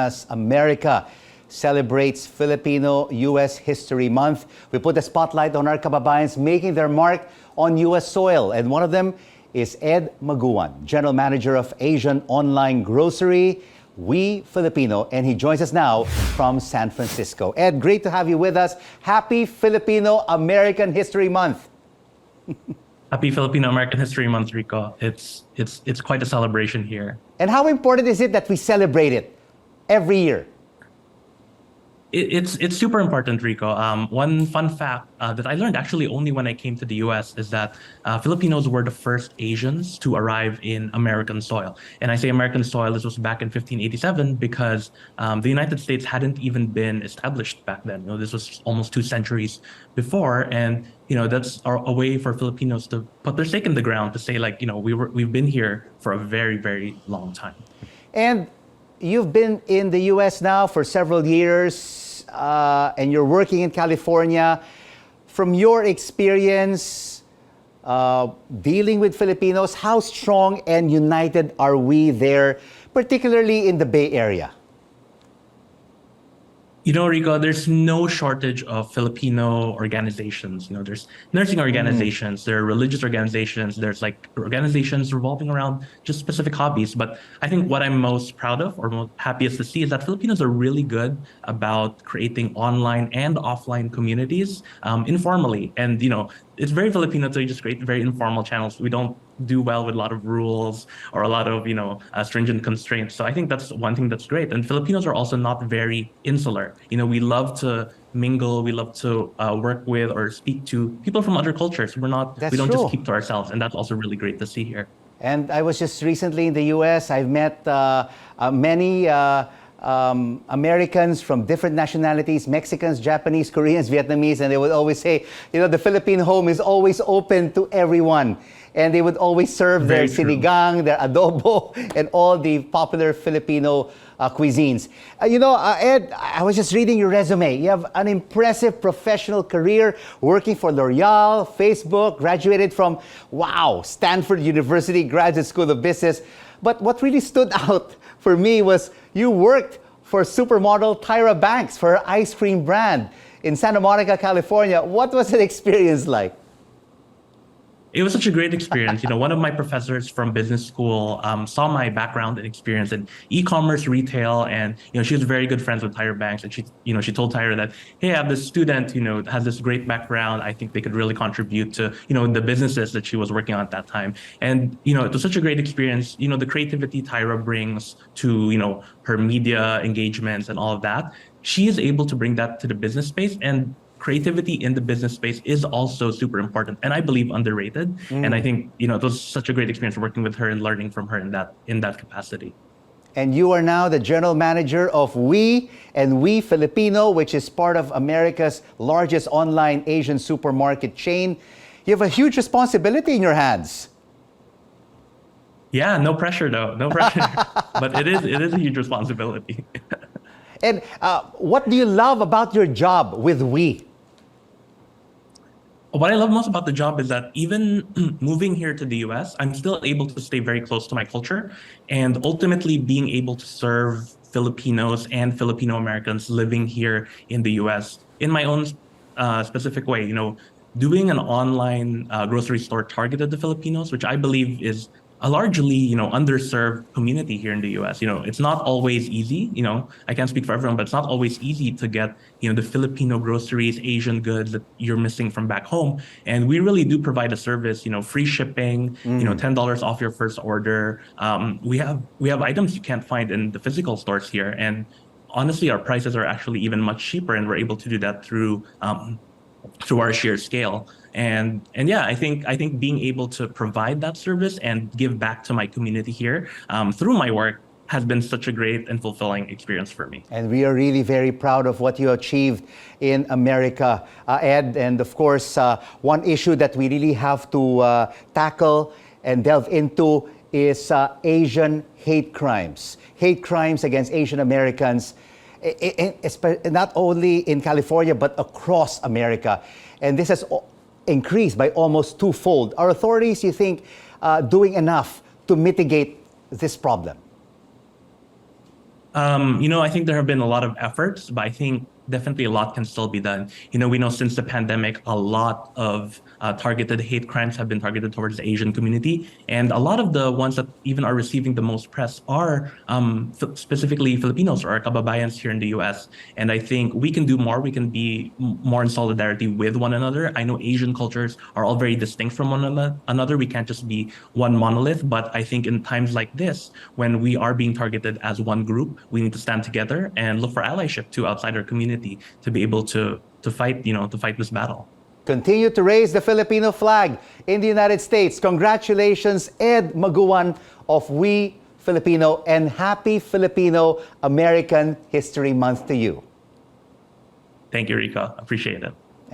as America celebrates Filipino-U.S. History Month. We put the spotlight on our kababayans making their mark on U.S. soil. And one of them is Ed Maguan, General Manager of Asian online grocery, Weee Filipino, and he joins us now from San Francisco. Ed, great to have you with us. Happy Filipino-American History Month. Happy Filipino-American History Month, Rico. It's quite a celebration here. And how important is it that we celebrate it every year? It's super important, Rico. One fun fact that I learned actually only when I came to the US is that Filipinos were the first Asians to arrive in American soil. And I say American soil, this was back in 1587 because the United States hadn't even been established back then. This was almost 2 centuries before. And that's a way for Filipinos to put their stake in the ground to say, like, we've been here for a very, very long time. And you've been in the U.S. now for several years, and you're working in California. From your experience dealing with Filipinos, how strong and united are we there, particularly in the Bay Area? Rico, there's no shortage of Filipino organizations. There's nursing organizations, there are religious organizations, there's like organizations revolving around just specific hobbies. But I think what I'm most proud of or most happiest to see is that Filipinos are really good about creating online and offline communities informally. And, it's very Filipino to just create very informal channels. We don't do well with a lot of rules or a lot of, stringent constraints. So I think that's one thing that's great. And Filipinos are also not very insular. We love to mingle, we love to work with or speak to people from other cultures. We don't just keep to ourselves. And that's also really great to see here. And I was just recently in the US. I've met many Americans from different nationalities, Mexicans, Japanese, Koreans, Vietnamese, and they would always say, the Philippine home is always open to everyone. And they would always serve their sinigang, their adobo, and all the popular Filipino cuisines. Ed, I was just reading your resume. You have an impressive professional career working for L'Oreal, Facebook, graduated from, Stanford University Graduate School of Business. But what really stood out for me was you worked for supermodel Tyra Banks for her ice cream brand in Santa Monica, California. What was the experience like? It was such a great experience. One of my professors from business school saw my background and experience in e-commerce, retail, and she was very good friends with Tyra Banks, and she told Tyra that, hey, I have this student, has this great background. I think they could really contribute to the businesses that she was working on at that time. And it was such a great experience. The creativity Tyra brings to her media engagements and all of that. She is able to bring that to the business space, and creativity in the business space is also super important and I believe underrated. And I think, it was such a great experience working with her and learning from her in that capacity. And you are now the general manager of Weee and Weee Filipino, which is part of America's largest online Asian supermarket chain. You have a huge responsibility in your hands. Yeah, no pressure though, no pressure. But it is a huge responsibility. And what do you love about your job with Weee? What I love most about the job is that even moving here to the US, I'm still able to stay very close to my culture and ultimately being able to serve Filipinos and Filipino-Americans living here in the US in my own specific way. Doing an online grocery store targeted to Filipinos, which I believe is a largely, underserved community here in the US. It's not always easy, I can't speak for everyone, but it's not always easy to get, the Filipino groceries, Asian goods that you're missing from back home. And we really do provide a service, free shipping, $10 off your first order. We have items you can't find in the physical stores here. And honestly, our prices are actually even much cheaper, and we're able to do that through our sheer scale. And yeah, I think being able to provide that service and give back to my community here through my work has been such a great and fulfilling experience for me. And we are really very proud of what you achieved in America, Ed. And of course, one issue that we really have to tackle and delve into is Asian hate crimes. Hate crimes against Asian Americans, not only in California, but across America. And this has increased by almost twofold. Are authorities, you think, doing enough to mitigate this problem? I think there have been a lot of efforts, but I think definitely a lot can still be done. We know since the pandemic, a lot of targeted hate crimes have been targeted towards the Asian community. And a lot of the ones that even are receiving the most press are specifically Filipinos or kababayans here in the US. And I think we can do more. We can be more in solidarity with one another. I know Asian cultures are all very distinct from one another. We can't just be one monolith. But I think in times like this, when we are being targeted as one group, we need to stand together and look for allyship to outside our community to be able to fight, to fight this battle. Continue to raise the Filipino flag in the United States. Congratulations, Ed Maguan of Weee Filipino, and happy Filipino-American History Month to you. Thank you, Rico. Appreciate it.